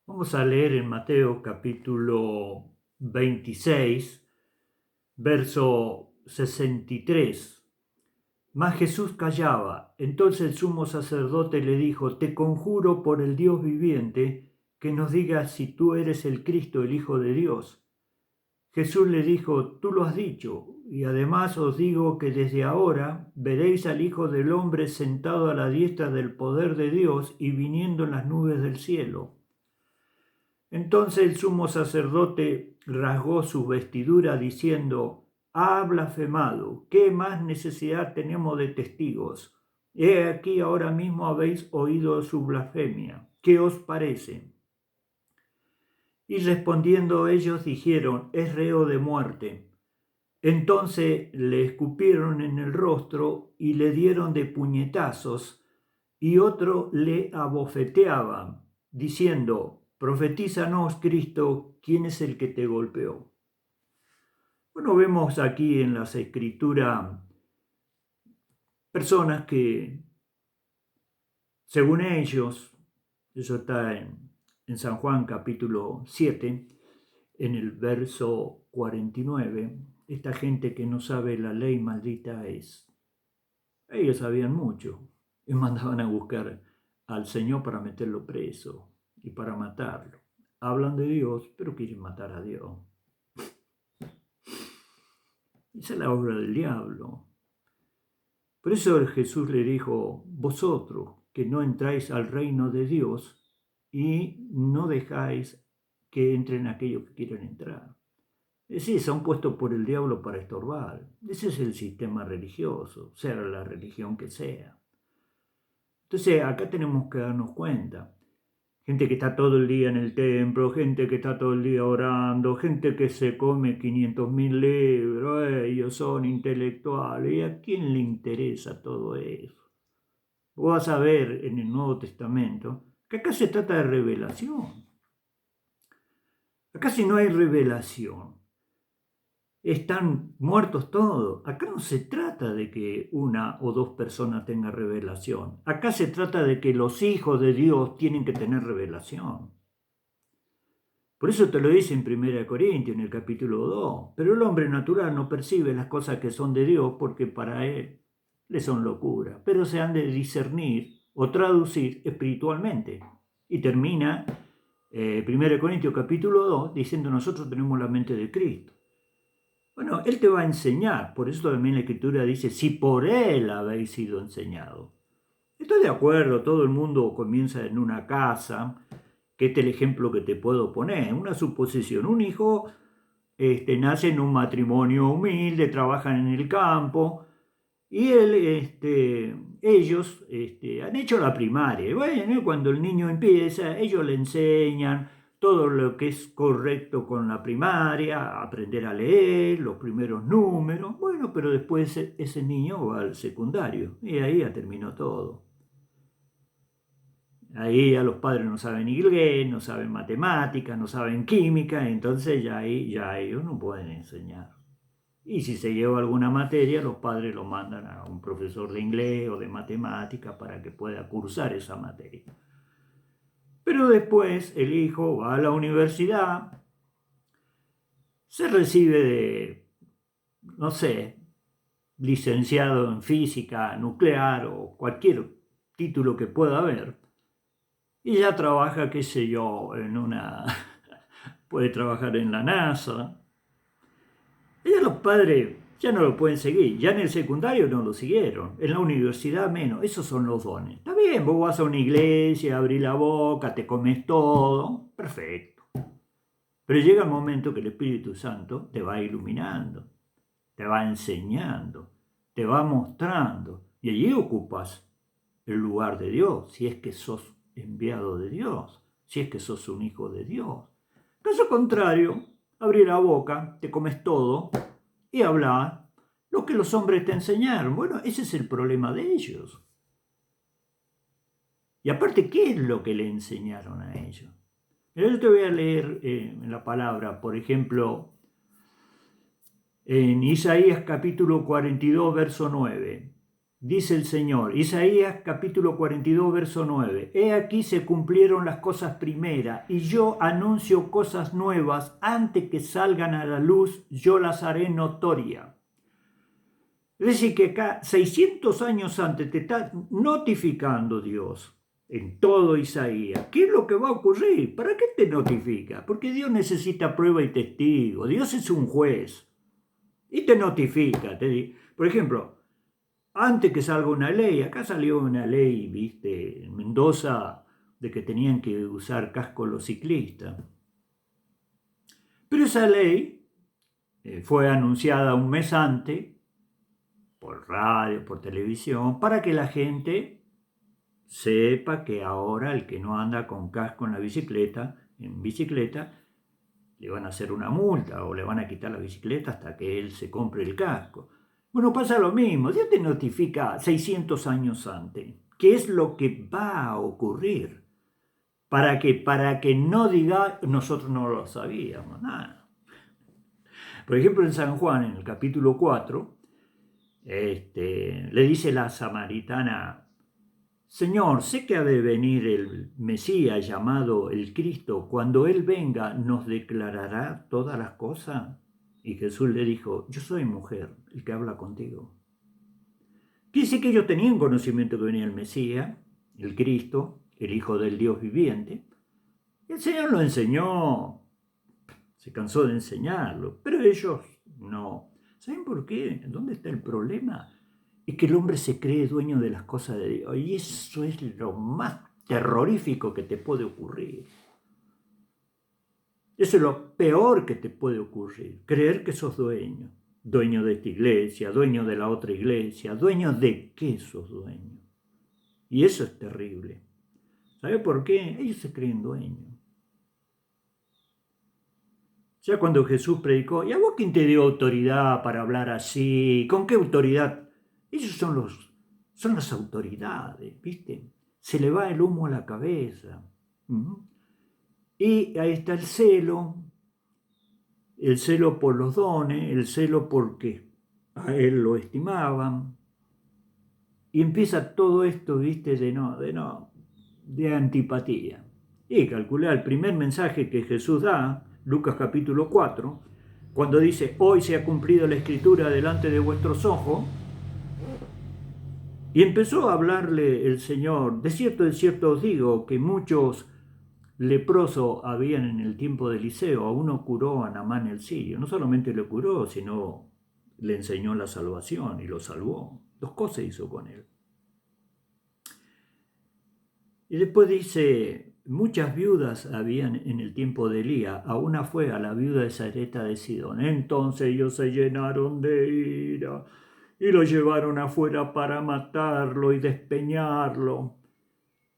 Vamos a leer en Mateo capítulo 26, verso 63. Mas Jesús callaba. Entonces el sumo sacerdote le dijo: Te conjuro por el Dios viviente que nos digas si tú eres el Cristo, el Hijo de Dios. Jesús le dijo: Tú lo has dicho, y además os digo que desde ahora veréis al Hijo del Hombre sentado a la diestra del poder de Dios y viniendo en las nubes del cielo. Entonces el sumo sacerdote rasgó su vestidura diciendo: Ha blasfemado, ¿qué más necesidad tenemos de testigos? He aquí ahora mismo habéis oído su blasfemia. ¿Qué os parece? Y respondiendo ellos dijeron: Es reo de muerte. Entonces le escupieron en el rostro y le dieron de puñetazos, y otro le abofeteaba, diciendo: Profetízanos, Cristo, ¿quién es el que te golpeó? Bueno, vemos aquí en las Escrituras personas que, según ellos, eso está en San Juan capítulo 7, en el verso 49, esta gente que no sabe la ley maldita es. Ellos sabían mucho y mandaban a buscar al Señor para meterlo preso y para matarlo. Hablan de Dios, pero quieren matar a Dios. Esa es la obra del diablo. Por eso Jesús le dijo: vosotros que no entráis al reino de Dios y no dejáis que entren aquellos que quieren entrar. Es decir, son puestos por el diablo para estorbar. Ese es el sistema religioso, sea la religión que sea. Entonces acá tenemos que darnos cuenta. Gente que está todo el día en el templo, gente que está todo el día orando, gente que se come 500.000 libros, ellos son intelectuales. ¿Y a quién le interesa todo eso? Vos vas a ver en el Nuevo Testamento que acá se trata de revelación. Acá si no hay revelación, están muertos todos. Acá no se trata de que una o dos personas tengan revelación. Acá se trata de que los hijos de Dios tienen que tener revelación. Por eso te lo dice en 1 Corintios, en el capítulo 2. Pero el hombre natural no percibe las cosas que son de Dios porque para él le son locura. Pero se han de discernir o traducir espiritualmente. Y termina 1 Corintios capítulo 2 diciendo: nosotros tenemos la mente de Cristo. Bueno, Él te va a enseñar. Por eso también la Escritura dice: si por Él habéis sido enseñados. Estoy de acuerdo, todo el mundo comienza en una casa, que este es el ejemplo que te puedo poner, una suposición. Un hijo nace en un matrimonio humilde, trabajan en el campo, y ellos han hecho la primaria. Y bueno, cuando el niño empieza, ellos le enseñan todo lo que es correcto con la primaria, aprender a leer, los primeros números. Bueno, pero después ese niño va al secundario y ahí ya terminó todo. Ahí ya los padres no saben inglés, no saben matemáticas, no saben química, entonces ya ellos no pueden enseñar. Y si se lleva alguna materia, los padres lo mandan a un profesor de inglés o de matemática para que pueda cursar esa materia. Pero después el hijo va a la universidad, se recibe de, no sé, licenciado en física nuclear o cualquier título que pueda haber, y ya trabaja, qué sé yo, puede trabajar en la NASA. Y ya los padres ya no lo pueden seguir, ya en el secundario no lo siguieron, en la universidad menos. Esos son los dones. Está bien, vos vas a una iglesia, abrís la boca, te comes todo, perfecto. Pero llega el momento que el Espíritu Santo te va iluminando, te va enseñando, te va mostrando, y allí ocupas el lugar de Dios, si es que sos enviado de Dios, si es que sos un hijo de Dios. Caso contrario, abrí la boca, te comes todo y habla lo que los hombres te enseñaron. Bueno, ese es el problema de ellos. Y aparte, ¿qué es lo que le enseñaron a ellos? Yo te voy a leer en la palabra, por ejemplo, en Isaías capítulo 42, verso 9. dice el Señor, Isaías capítulo 42, verso 9, He aquí se cumplieron las cosas primeras, y yo anuncio cosas nuevas, antes que salgan a la luz, yo las haré notoria. Es decir, que acá 600 años antes te está notificando Dios en todo Isaías. ¿Qué es lo que va a ocurrir? ¿Para qué te notifica? Porque Dios necesita prueba y testigo. Dios es un juez y te notifica. Por ejemplo, antes que salga una ley, acá salió una ley, viste, en Mendoza, de que tenían que usar casco los ciclistas. Pero esa ley fue anunciada un mes antes, por radio, por televisión, para que la gente sepa que ahora el que no anda con casco en bicicleta, le van a hacer una multa o le van a quitar la bicicleta hasta que él se compre el casco. Bueno, pasa lo mismo. Dios te notifica 600 años antes qué es lo que va a ocurrir. Para que no diga, nosotros no lo sabíamos, nada. Por ejemplo, en San Juan, en el capítulo 4, le dice la samaritana, Señor, sé que ha de venir el Mesías llamado el Cristo. Cuando Él venga, ¿nos declarará todas las cosas? Y Jesús le dijo, yo soy mujer, el que habla contigo. Quiere decir que ellos tenían conocimiento que venía el Mesías, el Cristo, el Hijo del Dios viviente. El Señor lo enseñó, se cansó de enseñarlo, pero ellos no. ¿Saben por qué? ¿Dónde está el problema? Es que el hombre se cree dueño de las cosas de Dios. Y eso es lo más terrorífico que te puede ocurrir. Eso es lo peor que te puede ocurrir. Creer que sos dueño. Dueño de esta iglesia, dueño de la otra iglesia. ¿Dueño de qué sos dueño? Y eso es terrible. ¿Sabe por qué? Ellos se creen dueños. Ya cuando Jesús predicó, ¿y a vos quién te dio autoridad para hablar así? ¿Con qué autoridad? Ellos son las autoridades, ¿viste? Se le va el humo a la cabeza. Y ahí está el celo por los dones, el celo porque a él lo estimaban. Y empieza todo esto, ¿viste? De antipatía. Y calculá el primer mensaje que Jesús da, Lucas capítulo 4, cuando dice, hoy se ha cumplido la escritura delante de vuestros ojos, y empezó a hablarle el Señor, de cierto os digo que muchos leprosos habían en el tiempo de Eliseo, a uno curó a Naamán el sirio, no solamente le curó, sino le enseñó la salvación y lo salvó. 2 cosas hizo con él. Y después dice, muchas viudas habían en el tiempo de Elías, a una fue a la viuda de Sarepta de Sidón. Entonces ellos se llenaron de ira y lo llevaron afuera para matarlo y despeñarlo.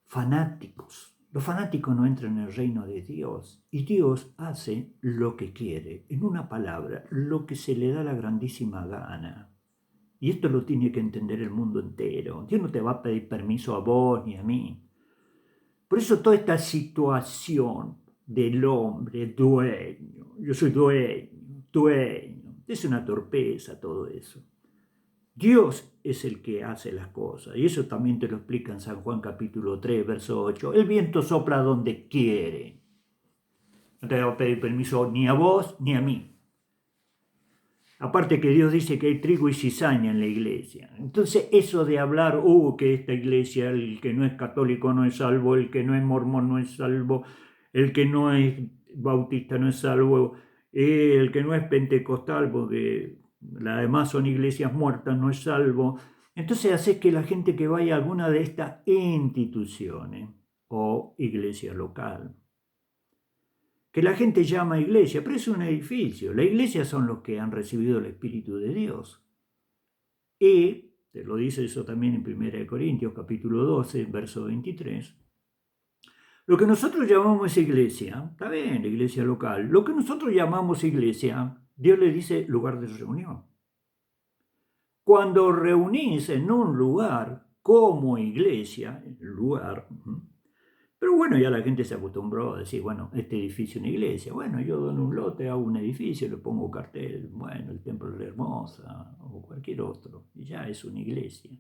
Fanáticos. Los fanáticos no entran en el reino de Dios. Y Dios hace lo que quiere. En una palabra, lo que se le da la grandísima gana. Y esto lo tiene que entender el mundo entero. Dios no te va a pedir permiso a vos ni a mí. Por eso toda esta situación del hombre dueño, yo soy dueño, es una torpeza todo eso. Dios es el que hace las cosas, y eso también te lo explica en San Juan capítulo 3, verso 8. El viento sopla donde quiere. No te va a pedir permiso ni a vos ni a mí. Aparte que Dios dice que hay trigo y cizaña en la iglesia. Entonces eso de hablar, que esta iglesia, el que no es católico no es salvo, el que no es mormón no es salvo, el que no es bautista no es salvo, el que no es pentecostal, porque además son iglesias muertas, no es salvo. Entonces hace que la gente que vaya a alguna de estas instituciones o iglesia local, que la gente llama iglesia, pero es un edificio. La iglesia son los que han recibido el Espíritu de Dios. Y, te lo dice eso también en 1 Corintios capítulo 12, verso 23, lo que nosotros llamamos iglesia, está bien, la iglesia local, lo que nosotros llamamos iglesia, Dios le dice lugar de reunión. Cuando reunís en un lugar como iglesia, el lugar... Pero bueno, ya la gente se acostumbró a decir, bueno, este edificio es una iglesia. Bueno, yo dono un lote, hago un edificio, le pongo cartel, bueno, el Templo de la Hermosa o cualquier otro. Y ya es una iglesia.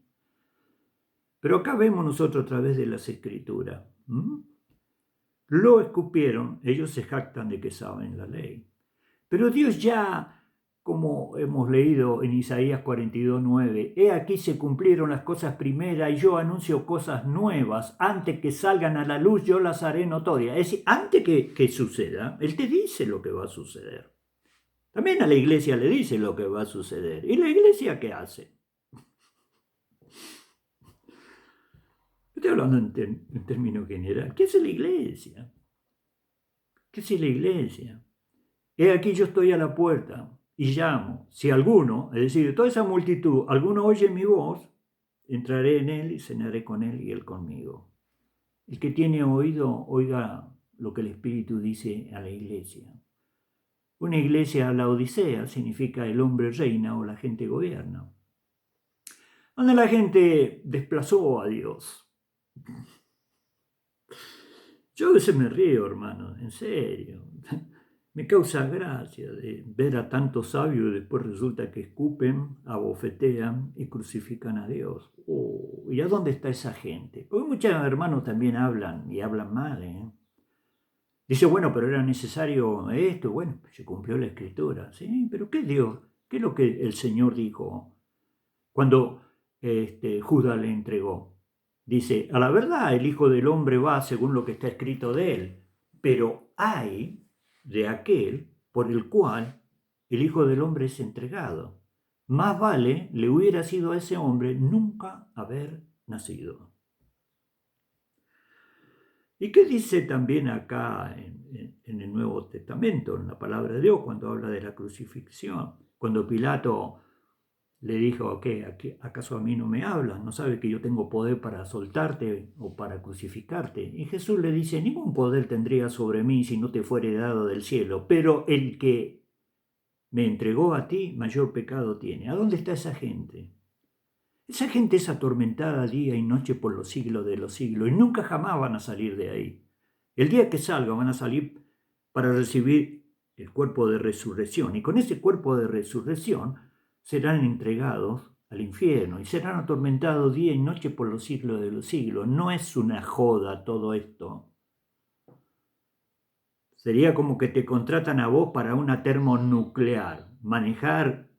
Pero acá vemos nosotros a través de las Escrituras. Lo escupieron, ellos se jactan de que saben la ley. Pero Dios ya, como hemos leído en Isaías 42:9, he aquí se cumplieron las cosas primeras y yo anuncio cosas nuevas. Antes que salgan a la luz yo las haré notorias. Es decir, antes que suceda, Él te dice lo que va a suceder. También a la iglesia le dice lo que va a suceder. ¿Y la iglesia qué hace? Estoy hablando en términos generales. ¿Qué hace la iglesia? ¿Qué hace la iglesia? He aquí yo estoy a la puerta y llamo. Si alguno, es decir, de toda esa multitud, alguno oye mi voz, entraré en él y cenaré con él y él conmigo. El que tiene oído, oiga lo que el Espíritu dice a la iglesia. Una iglesia a la Odisea significa el hombre reina o la gente gobierna. Donde la gente desplazó a Dios. Yo a veces me río, hermano, en serio. Me causa gracia de ver a tantos sabios y después resulta que escupen, abofetean y crucifican a Dios. Oh, ¿y a dónde está esa gente? Porque muchos hermanos también hablan y hablan mal. Dice, bueno, pero era necesario esto. Bueno, pues se cumplió la Escritura. ¿Sí? Pero ¿qué es Dios? ¿Qué es lo que el Señor dijo cuando Judas le entregó? Dice, a la verdad el Hijo del Hombre va según lo que está escrito de él, pero hay de aquel por el cual el Hijo del Hombre es entregado. Más vale le hubiera sido a ese hombre nunca haber nacido. ¿Y qué dice también acá en el Nuevo Testamento, en la palabra de Dios, cuando habla de la crucifixión? Cuando Pilato le dijo, ¿qué? ¿Acaso a mí no me hablas? ¿No sabe que yo tengo poder para soltarte o para crucificarte? Y Jesús le dice, ningún poder tendría sobre mí si no te fuere dado del cielo, pero el que me entregó a ti, mayor pecado tiene. ¿A dónde está esa gente? Esa gente es atormentada día y noche por los siglos de los siglos y nunca jamás van a salir de ahí. El día que salgan van a salir para recibir el cuerpo de resurrección y con ese cuerpo de resurrección serán entregados al infierno y serán atormentados día y noche por los siglos de los siglos. No es una joda todo esto. Sería como que te contratan a vos para una termonuclear, manejar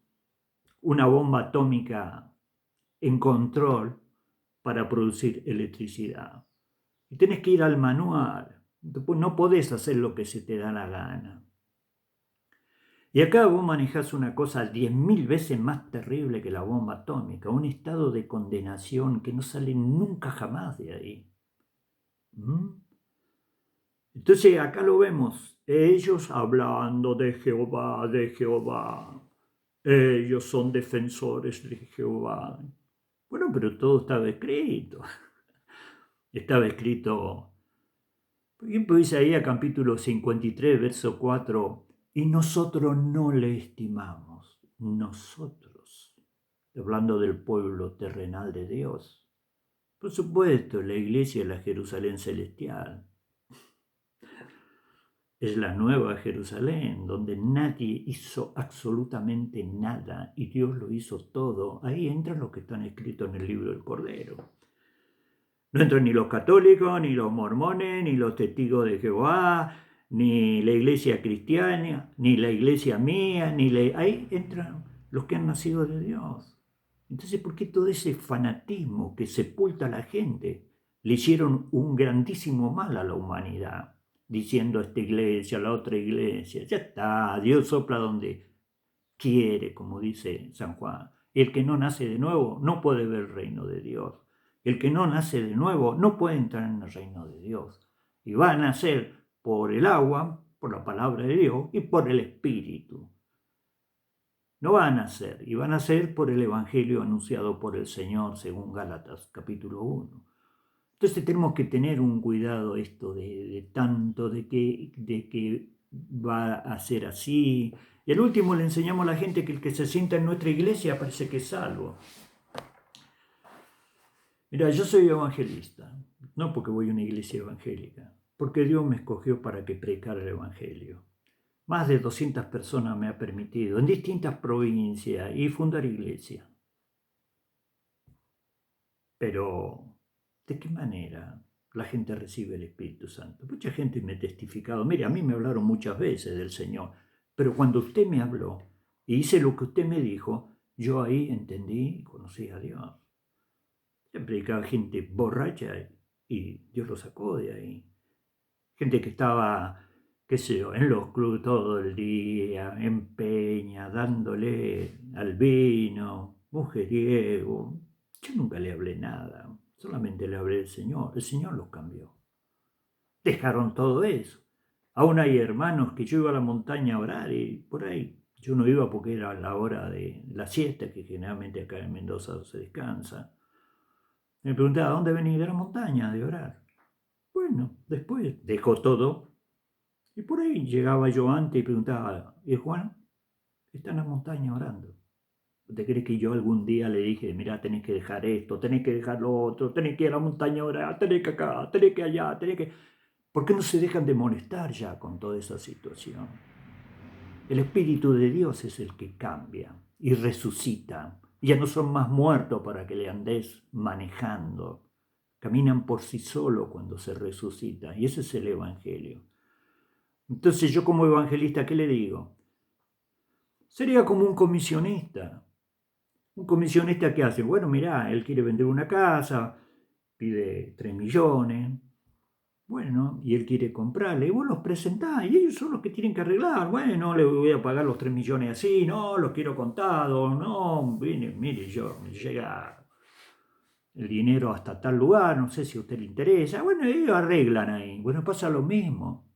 una bomba atómica en control para producir electricidad. Y tenés que ir al manual. No podés hacer lo que se te da la gana. Y acá vos manejás una cosa 10.000 veces más terrible que la bomba atómica, un estado de condenación que no sale nunca jamás de ahí. Entonces acá lo vemos, ellos hablando de Jehová, ellos son defensores de Jehová. Bueno, pero todo estaba escrito. Estaba escrito, por ejemplo, Isaías capítulo 53, verso 4, y nosotros no le estimamos, nosotros, hablando del pueblo terrenal de Dios. Por supuesto, la iglesia es la Jerusalén celestial. Es la nueva Jerusalén, donde nadie hizo absolutamente nada y Dios lo hizo todo. Ahí entran los que están escritos en el libro del Cordero. No entran ni los católicos, ni los mormones, ni los testigos de Jehová, ni la iglesia cristiana, ni la iglesia mía, ahí entran los que han nacido de Dios. Entonces, ¿por qué todo ese fanatismo que sepulta a la gente? Le hicieron un grandísimo mal a la humanidad, diciendo a esta iglesia, a la otra iglesia. Ya está, Dios sopla donde quiere, como dice San Juan. El que no nace de nuevo no puede ver el reino de Dios. El que no nace de nuevo no puede entrar en el reino de Dios. Y va a nacer por el agua, por la palabra de Dios y por el Espíritu. No va a nacer, y va a nacer por el Evangelio anunciado por el Señor, según Gálatas capítulo 1. Entonces tenemos que tener un cuidado esto de que va a ser así. Y al último le enseñamos a la gente que el que se sienta en nuestra iglesia parece que es salvo. Mira, yo soy evangelista, no porque voy a una iglesia evangélica, porque Dios me escogió para que predicara el Evangelio. Más de 200 personas me ha permitido en distintas provincias y fundar iglesia. Pero ¿De qué manera la gente recibe el Espíritu Santo? Mucha gente me ha testificado, mire, a mí me hablaron muchas veces del Señor, pero cuando usted me habló y hice lo que usted me dijo, yo ahí entendí y conocí a Dios. Siempre predicaba gente borracha y Dios lo sacó de ahí. Gente que estaba, qué sé yo, en los clubes todo el día, en peña, dándole al vino, mujeriego. Yo nunca le hablé nada, solamente le hablé del Señor. El Señor los cambió. Dejaron todo eso. Aún hay hermanos que yo iba a la montaña a orar y por ahí yo no iba porque era la hora de la siesta, que generalmente acá en Mendoza se descansa. Me preguntaba, ¿dónde venís? De la montaña, de orar. Bueno, después dejó todo y por ahí llegaba yo antes y preguntaba, ¿y Juan? Está en la montaña orando. ¿Te crees que yo algún día le dije, mira, tenés que dejar esto, tenés que dejar lo otro, tenés que ir a la montaña a orar, tenés que acá, tenés que allá, tenés que... ¿Por qué no se dejan de molestar ya con toda esa situación? El Espíritu de Dios es el que cambia y resucita. Ya no son más muertos para que le andés manejando. Caminan por sí solos cuando se resucita. Y ese es el Evangelio. Entonces yo como evangelista, ¿qué le digo? Sería como un comisionista. Un comisionista que hace, bueno, mirá, él quiere vender una casa, pide 3 millones, bueno, y él quiere comprarle, y vos los presentás, y ellos son los que tienen que arreglar, bueno, le voy a pagar los 3 millones así, no, los quiero contados, no, mire, yo, me llega el dinero hasta tal lugar, no sé si a usted le interesa, bueno, ellos arreglan ahí, bueno, pasa lo mismo.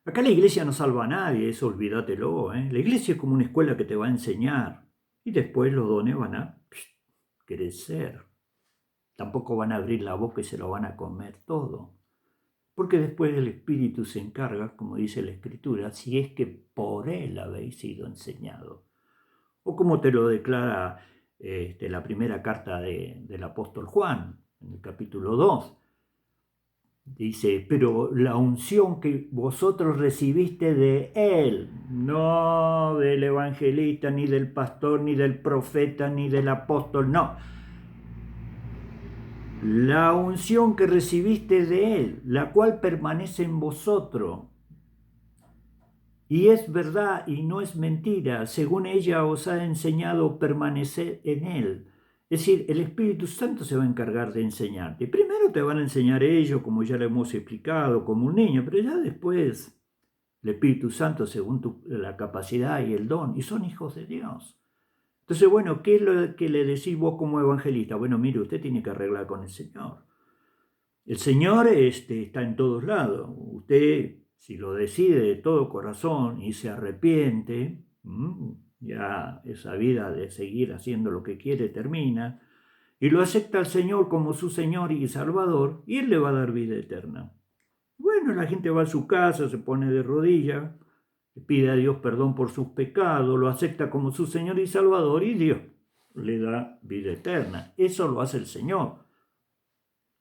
Acá la iglesia no salva a nadie, eso olvídatelo, ¿eh? La iglesia es como una escuela que te va a enseñar, y después los dones van a crecer. Tampoco van a abrir la boca y se lo van a comer todo. Porque después el Espíritu se encarga, como dice la Escritura, si es que por Él habéis sido enseñado. O como te lo declara la primera carta del apóstol Juan, en el capítulo 2. Dice, pero la unción que vosotros recibiste de Él, no del evangelista, ni del pastor, ni del profeta, ni del apóstol, no. La unción que recibiste de Él, la cual permanece en vosotros, y es verdad y no es mentira, según ella os ha enseñado permanecer en Él. Es decir, el Espíritu Santo se va a encargar de enseñarte. Primero te van a enseñar ellos, como ya lo hemos explicado, como un niño, pero ya después el Espíritu Santo según la capacidad y el don, y son hijos de Dios. Entonces, bueno, ¿qué es lo que le decís vos como evangelista? Bueno, mire, usted tiene que arreglar con el Señor. El Señor está en todos lados. Usted, si lo decide de todo corazón y se arrepiente, ya esa vida de seguir haciendo lo que quiere termina, y lo acepta al Señor como su Señor y Salvador, y Él le va a dar vida eterna. Bueno, la gente va a su casa, se pone de rodillas, le pide a Dios perdón por sus pecados, lo acepta como su Señor y Salvador, y Dios le da vida eterna. Eso lo hace el Señor.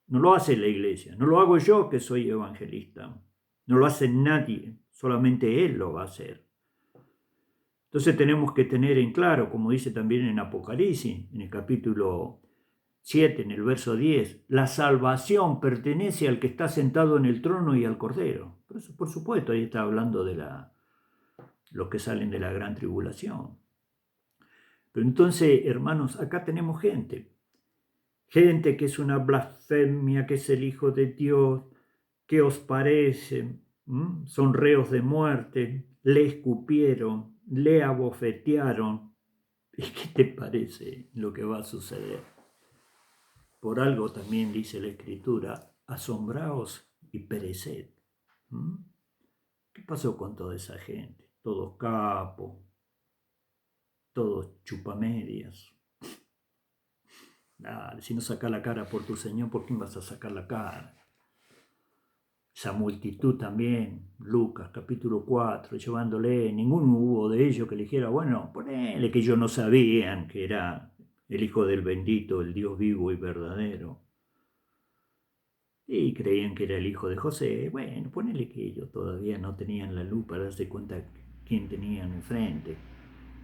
No lo hace la iglesia, no lo hago yo que soy evangelista, no lo hace nadie, solamente Él lo va a hacer. Entonces tenemos que tener en claro, como dice también en Apocalipsis, en el capítulo 7, en el verso 10, la salvación pertenece al que está sentado en el trono y al Cordero. Por supuesto, ahí está hablando de los que salen de la gran tribulación. Pero entonces, hermanos, acá tenemos gente que es una blasfemia, que es el Hijo de Dios, ¿qué os parece? Son reos de muerte, le escupieron, le abofetearon. ¿Y qué te parece lo que va a suceder? Por algo también dice la Escritura, asombraos y pereced. ¿Qué pasó con toda esa gente? Todos capos, todos chupamedias. Dale, si no sacas la cara por tu Señor, ¿por quién vas a sacar la cara? Esa multitud también, Lucas capítulo 4, llevándole, ninguno hubo de ellos que le dijera, bueno, ponele que ellos no sabían que era el Hijo del bendito, el Dios vivo y verdadero. Y creían que era el hijo de José. Bueno, ponele que ellos todavía no tenían la luz para darse cuenta quién tenían enfrente.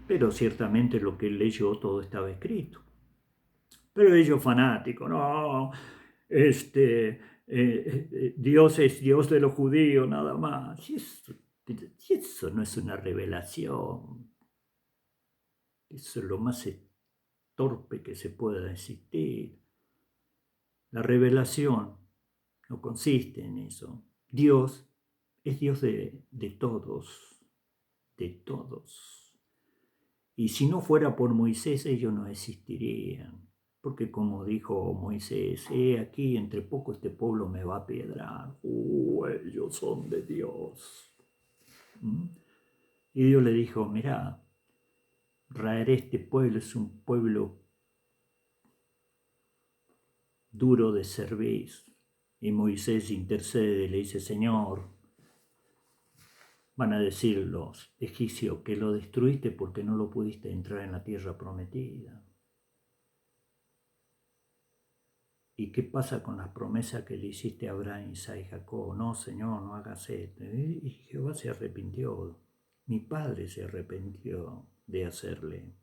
Pero ciertamente lo que él leyó todo estaba escrito. Pero ellos fanáticos, no, Dios es Dios de los judíos, nada más. Y eso no es una revelación. Eso es lo más torpe que se pueda existir. La revelación no consiste en eso. Dios es Dios de todos, de todos. Y si no fuera por Moisés, ellos no existirían. Porque como dijo Moisés, aquí entre poco este pueblo me va a piedrar. Ellos son de Dios. ¿Mm? Y Dios le dijo, mirá, Israel, este pueblo es un pueblo duro de servir. Y Moisés intercede, le dice, Señor, van a decir los egipcios que lo destruiste porque no lo pudiste entrar en la tierra prometida. ¿Y qué pasa con las promesas que le hiciste a Abraham, Isaac y Jacob? No, Señor, no hagas esto. Y Jehová se arrepintió. Mi padre se arrepintió de hacerle.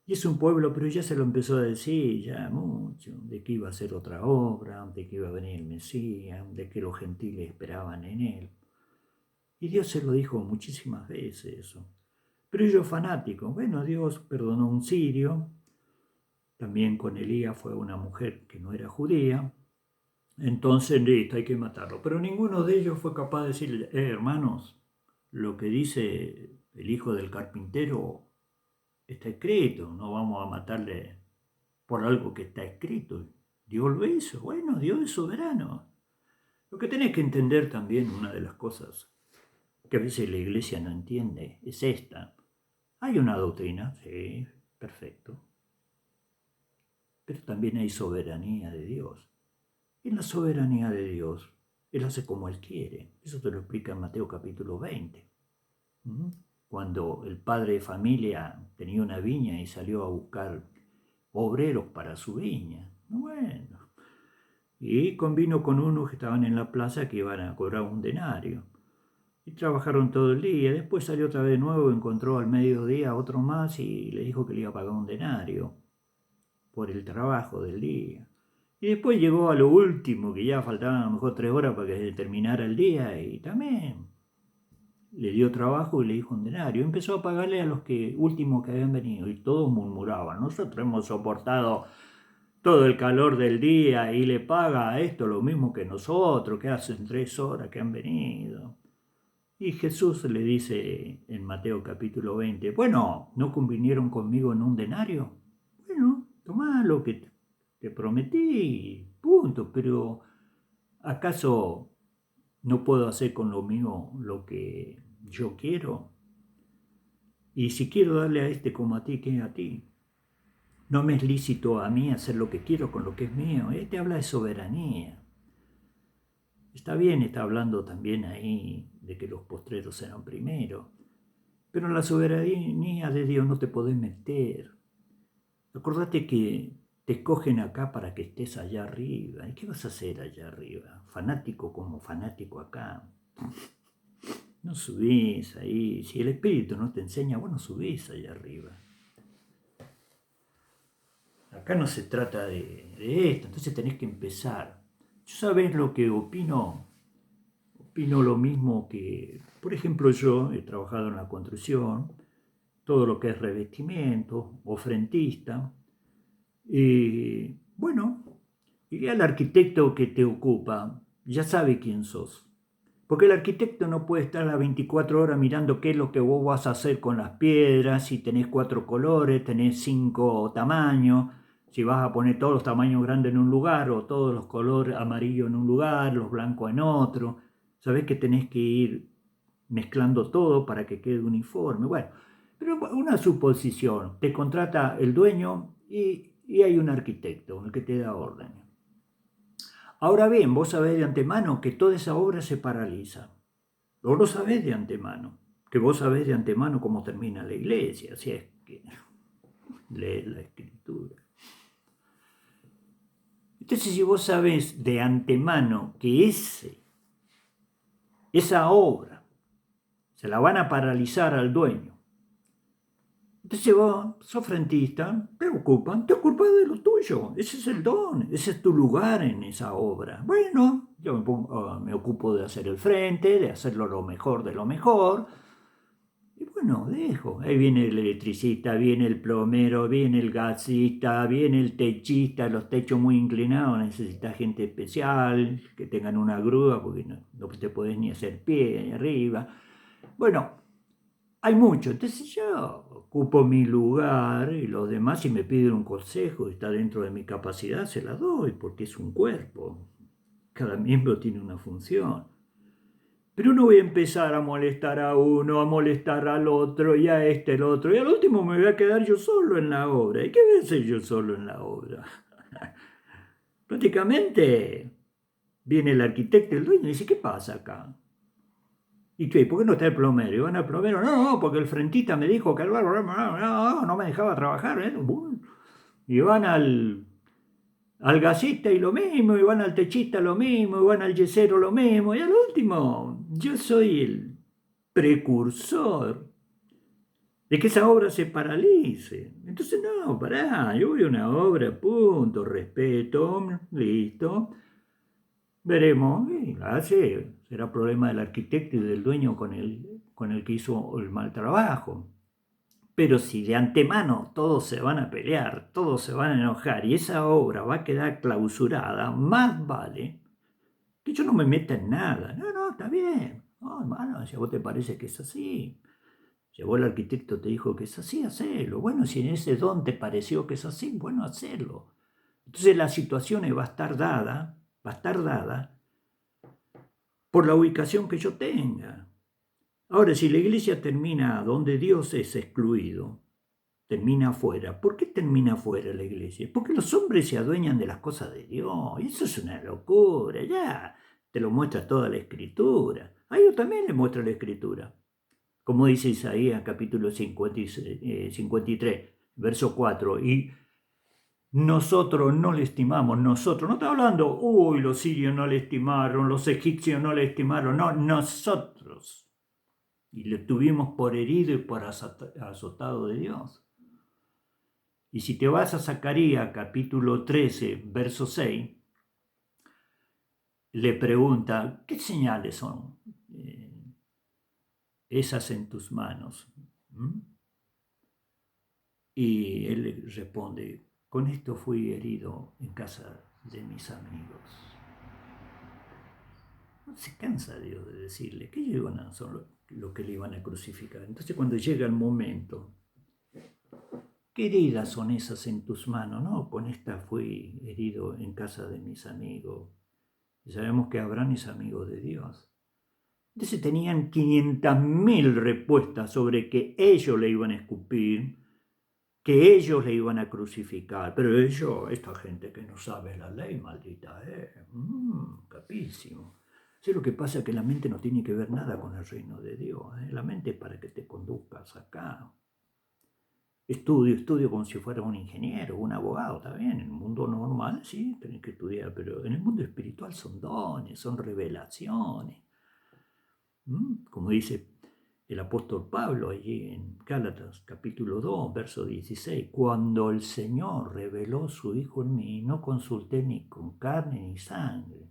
Y es un pueblo, pero ya se lo empezó a decir ya mucho, de que iba a hacer otra obra, de que iba a venir el Mesías, de que los gentiles esperaban en él. Y Dios se lo dijo muchísimas veces eso. Pero ellos fanáticos. Bueno, Dios perdonó a un sirio. También con Elías fue una mujer que no era judía. Entonces, listo, hay que matarlo. Pero ninguno de ellos fue capaz de decirle, hermanos, lo que dice el hijo del carpintero está escrito. No vamos a matarle por algo que está escrito. Dios lo hizo. Bueno, Dios es soberano. Lo que tenés que entender también, una de las cosas que a veces la iglesia no entiende, es esta. Hay una doctrina, sí, perfecto. Pero también hay soberanía de Dios. Y la soberanía de Dios, Él hace como Él quiere. Eso te lo explica en Mateo capítulo 20. Cuando el padre de familia tenía una viña y salió a buscar obreros para su viña. Bueno, y convino con unos que estaban en la plaza que iban a cobrar un denario. Y trabajaron todo el día. Después salió otra vez de nuevo, encontró al mediodía otro más y le dijo que le iba a pagar un denario por el trabajo del día. Y después llegó a lo último, que ya faltaban a lo mejor 3 horas para que terminara el día, y también le dio trabajo y le dijo un denario. Empezó a pagarle a los últimos que habían venido, y todos murmuraban, nosotros hemos soportado todo el calor del día y le paga a esto lo mismo que nosotros, que hacen 3 horas que han venido. Y Jesús le dice en Mateo capítulo 20, bueno, ¿no convinieron conmigo en un denario? Bueno, tomá lo que te prometí, punto, pero ¿acaso no puedo hacer con lo mío lo que yo quiero? Y si quiero darle a este como a ti, ¿qué a ti? No me es lícito a mí hacer lo que quiero con lo que es mío. Te habla de soberanía. Está bien, está hablando también ahí de que los postreros serán primero. Pero en la soberanía de Dios no te podés meter. Acordate que te escogen acá para que estés allá arriba. ¿Y qué vas a hacer allá arriba? Fanático como fanático acá. No subís ahí. Si el Espíritu no te enseña, bueno, subís allá arriba. Acá no se trata de esto, entonces tenés que empezar. ¿Yo sabés lo que opino? Opino lo mismo que, por ejemplo, yo he trabajado en la construcción, todo lo que es revestimiento, ofrentista, y bueno, y al arquitecto que te ocupa ya sabe quién sos. Porque el arquitecto no puede estar a las 24 horas mirando qué es lo que vos vas a hacer con las piedras, si tenés 4 colores, tenés 5 tamaños, si vas a poner todos los tamaños grandes en un lugar o todos los colores amarillos en un lugar, los blancos en otro. Sabés que tenés que ir mezclando todo para que quede uniforme. Bueno, pero una suposición, te contrata el dueño y hay un arquitecto, el que te da orden. Ahora bien, vos sabés de antemano que toda esa obra se paraliza. Vos lo sabés de antemano, que vos sabés de antemano cómo termina la iglesia, así es que lees la escritura. Entonces, si vos sabés de antemano que esa obra se la van a paralizar al dueño, Entonces vos sos frentista, te ocupas de lo tuyo, ese es el don, ese es tu lugar en esa obra. Bueno, yo me ocupo de hacer el frente, de hacerlo lo mejor de lo mejor, y bueno, dejo. Ahí viene el electricista, viene el plomero, viene el gasista, viene el techista, los techos muy inclinados, necesitas gente especial, que tengan una grúa, porque no te podés ni hacer pie ahí arriba. Bueno, hay mucho, entonces yo ocupo mi lugar y los demás si me piden un consejo, está dentro de mi capacidad, se la doy, porque es un cuerpo. Cada miembro tiene una función. Pero no voy a empezar a molestar a uno, a molestar al otro y a este, el otro. Y al último me voy a quedar yo solo en la obra. ¿Y qué voy a hacer yo solo en la obra? Prácticamente viene el arquitecto, el dueño, y dice, ¿qué pasa acá? ¿Y qué? ¿Por qué no está el plomero? Y van al plomero, no, porque el frentista me dijo que no me dejaba trabajar. Y van al gasista y lo mismo, y van al techista lo mismo, y van al yesero lo mismo. Y al último, yo soy el precursor de que esa obra se paralice. Entonces, no, pará, yo voy a una obra, punto, respeto, listo. Veremos, será problema del arquitecto y del dueño con el que hizo el mal trabajo. Pero si de antemano todos se van a pelear, todos se van a enojar y esa obra va a quedar clausurada, más vale que yo no me meta en nada. No, no, está bien. No, hermano, si a vos te parece que es así, si a vos el arquitecto te dijo que es así, hacelo. Bueno, si en ese don te pareció que es así, bueno, hacelo. Entonces la situación va a estar dada por la ubicación que yo tenga. Ahora, si la iglesia termina donde Dios es excluido, termina afuera. ¿Por qué termina afuera la iglesia? Porque los hombres se adueñan de las cosas de Dios. Y eso es una locura, ya. Te lo muestra toda la escritura. A ellos también les muestra la escritura. Como dice Isaías capítulo 53, verso 4. Y nosotros no le estimamos, nosotros, no está hablando, uy, los sirios no le estimaron, los egipcios no le estimaron, no, nosotros. Y le tuvimos por herido y por azotado de Dios. Y si te vas a Zacarías capítulo 13, verso 6, le pregunta, ¿qué señales son esas en tus manos? Y él le responde, con esto fui herido en casa de mis amigos. No se cansa Dios de decirle que ellos son lo que le iban a crucificar. Entonces cuando llega el momento, ¿qué heridas son esas en tus manos? No, con esta fui herido en casa de mis amigos. Y sabemos que Abraham es amigo de Dios. Entonces tenían 500.000 respuestas sobre que ellos le iban a escupir, que ellos le iban a crucificar. Pero ellos, esta gente que no sabe la ley, maldita, capísimo. Sí, lo que pasa es que la mente no tiene que ver nada con el reino de Dios. La mente es para que te conduzcas acá. Estudio como si fuera un ingeniero, un abogado, está bien. En el mundo normal sí, tenés que estudiar, pero en el mundo espiritual son dones, son revelaciones. Como dice el apóstol Pablo allí en Gálatas capítulo 2, verso 16, cuando el Señor reveló su Hijo en mí, no consulté ni con carne ni sangre.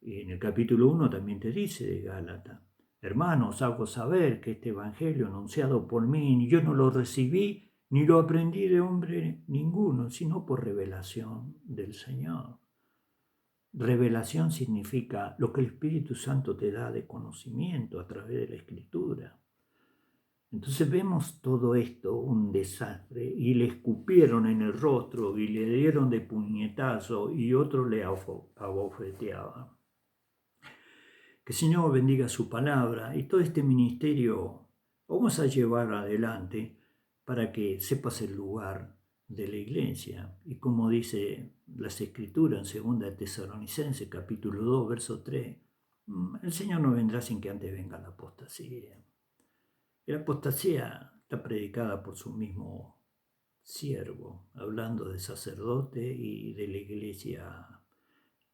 Y en el capítulo 1 también te dice de Gálatas, hermanos, hago saber que este evangelio anunciado por mí, yo no lo recibí ni lo aprendí de hombre ninguno, sino por revelación del Señor. Revelación significa lo que el Espíritu Santo te da de conocimiento a través de la Escritura. Entonces vemos todo esto, un desastre, y le escupieron en el rostro y le dieron de puñetazo y otro le abofeteaba. Que el Señor bendiga su palabra y todo este ministerio vamos a llevar adelante para que sepas el lugar de la iglesia. Y como dice las Escrituras en 2 Tesalonicenses capítulo 2, verso 3, el Señor no vendrá sin que antes venga la apostasía. Y la apostasía está predicada por su mismo siervo, hablando de sacerdote y de la iglesia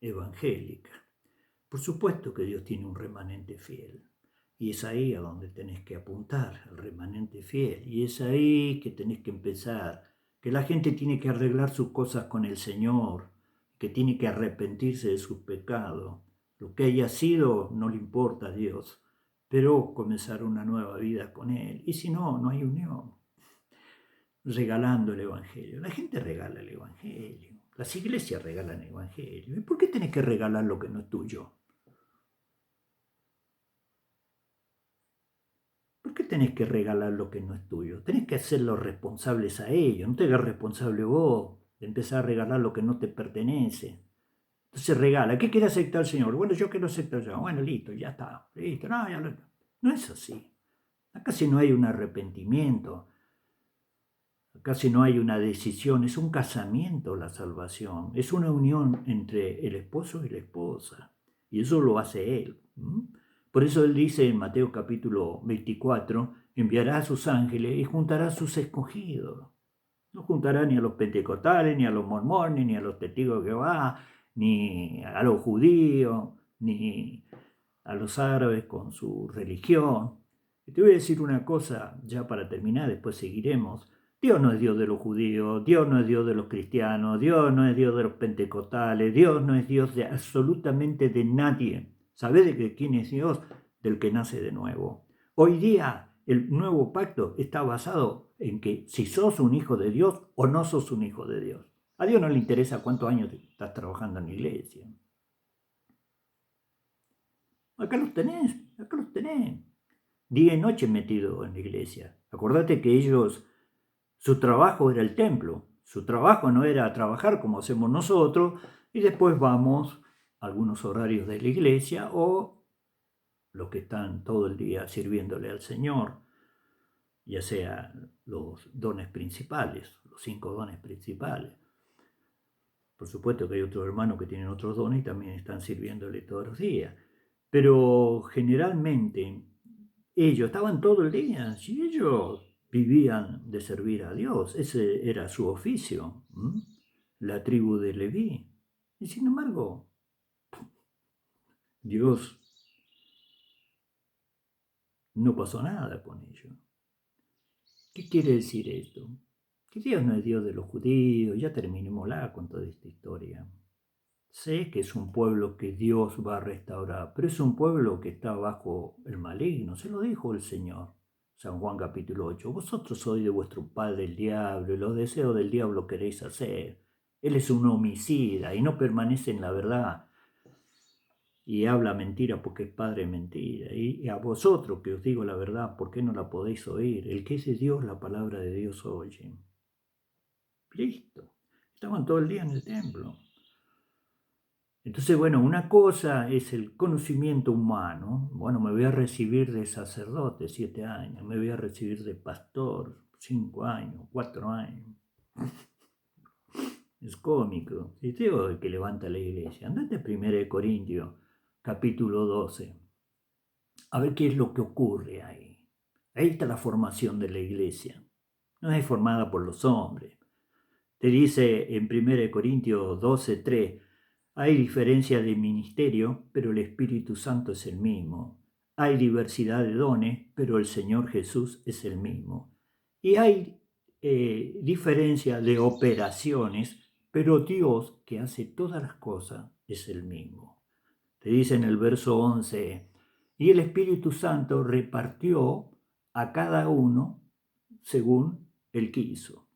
evangélica. Por supuesto que Dios tiene un remanente fiel. Y es ahí a donde tenés que apuntar, el remanente fiel. Y es ahí que tenés que empezar, que la gente tiene que arreglar sus cosas con el Señor, que tiene que arrepentirse de sus pecados. Lo que haya sido no le importa a Dios, pero comenzar una nueva vida con Él. Y si no, no hay unión. Regalando el Evangelio. La gente regala el Evangelio. Las iglesias regalan el Evangelio. ¿Y por qué tenés que regalar lo que no es tuyo? ¿Por qué tenés que regalar lo que no es tuyo? Tenés que hacerlos responsables a ellos. No te hagas responsable vos de empezar a regalar lo que no te pertenece. Entonces regala. ¿Qué quiere aceptar el Señor? Bueno, yo quiero aceptar yo. Bueno, listo, ya está. Listo. No, no es así. Acá si no hay un arrepentimiento. Acá si no hay una decisión. Es un casamiento la salvación. Es una unión entre el esposo y la esposa. Y eso lo hace Él. Por eso Él dice en Mateo capítulo 24, enviará a sus ángeles y juntará a sus escogidos. No juntará ni a los pentecostales, ni a los mormones, ni a los testigos de Jehová, ni a los judíos, ni a los árabes con su religión. Y te voy a decir una cosa, ya para terminar, después seguiremos. Dios no es Dios de los judíos, Dios no es Dios de los cristianos, Dios no es Dios de los pentecostales, Dios no es Dios de absolutamente de nadie. ¿Sabés de quién es Dios? Del que nace de nuevo. Hoy día el nuevo pacto está basado en que si sos un hijo de Dios o no sos un hijo de Dios. A Dios no le interesa cuántos años estás trabajando en la iglesia. Acá los tenés, acá los tenés. Día y noche metido en la iglesia. Acordate que ellos, su trabajo era el templo. Su trabajo no era trabajar como hacemos nosotros y después vamos a algunos horarios de la iglesia o los que están todo el día sirviéndole al Señor, ya sea los dones principales, los 5 dones principales. Por supuesto que hay otros hermanos que tienen otros dones y también están sirviéndole todos los días. Pero generalmente ellos estaban todo el día, si ellos vivían de servir a Dios, ese era su oficio, la tribu de Leví. Y sin embargo, Dios no pasó nada con ellos. ¿Qué quiere decir esto? Que Dios no es Dios de los judíos, ya terminémosla con toda esta historia. Sé que es un pueblo que Dios va a restaurar, pero es un pueblo que está bajo el maligno, se lo dijo el Señor. San Juan capítulo 8, vosotros sois de vuestro padre el diablo, y los deseos del diablo queréis hacer. Él es un homicida y no permanece en la verdad, y habla mentira porque es padre de mentira. Y a vosotros que os digo la verdad, ¿por qué no la podéis oír? El que es de Dios, la palabra de Dios oye. Listo. Estaban todo el día en el templo. Entonces, bueno, una cosa es el conocimiento humano. Bueno, me voy a recibir de sacerdote 7 años, me voy a recibir de pastor 5 años, 4 años. Es cómico. Si te digo el que levanta la iglesia, andate a 1 Corintios, capítulo 12. A ver qué es lo que ocurre ahí. Ahí está la formación de la iglesia. No es formada por los hombres. Te dice en 1 Corintios 12:3, hay diferencia de ministerio, pero el Espíritu Santo es el mismo. Hay diversidad de dones, pero el Señor Jesús es el mismo. Y hay diferencia de operaciones, pero Dios que hace todas las cosas es el mismo. Te dice en el verso 11, y el Espíritu Santo repartió a cada uno según él quiso.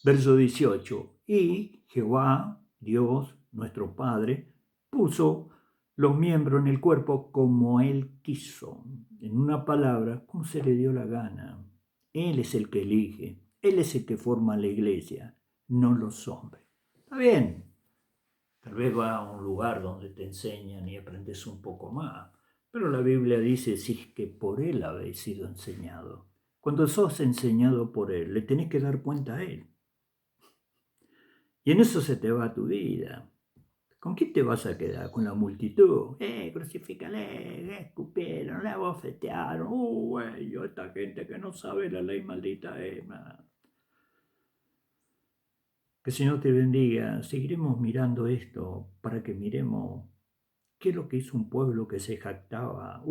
Verso 18, y Jehová, Dios, nuestro Padre, puso los miembros en el cuerpo como Él quiso. En una palabra, como se le dio la gana. Él es el que elige, Él es el que forma la iglesia, no los hombres. Está bien, tal vez va a un lugar donde te enseñan y aprendes un poco más, pero la Biblia dice, si es que por Él habéis sido enseñado. Cuando sos enseñado por Él, le tenés que dar cuenta a Él. Y en eso se te va tu vida. ¿Con quién te vas a quedar? ¿Con la multitud? Crucifícale, escupieron, la bofetearon. Esta gente que no sabe la ley maldita es. Que el Señor te bendiga. Seguiremos mirando esto para que miremos ¿Qué es lo que hizo un pueblo que se jactaba?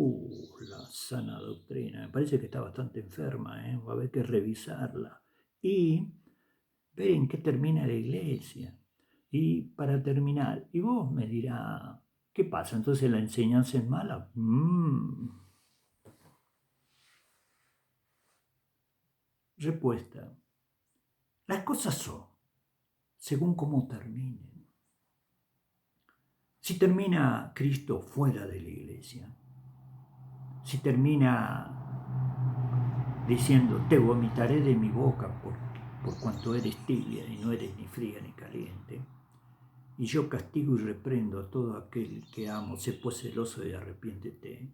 La sana doctrina. Me parece que está bastante enferma, va a haber que revisarla. Y ver en qué termina la iglesia. Y para terminar, y vos me dirás, ¿qué pasa? Entonces la enseñanza es mala. Respuesta. Las cosas son según cómo terminen. Si termina Cristo fuera de la iglesia, si termina diciendo, te vomitaré de mi boca por cuanto eres tibia y no eres ni fría ni caliente, y yo castigo y reprendo a todo aquel que amo, sé pues celoso y arrepiéntete.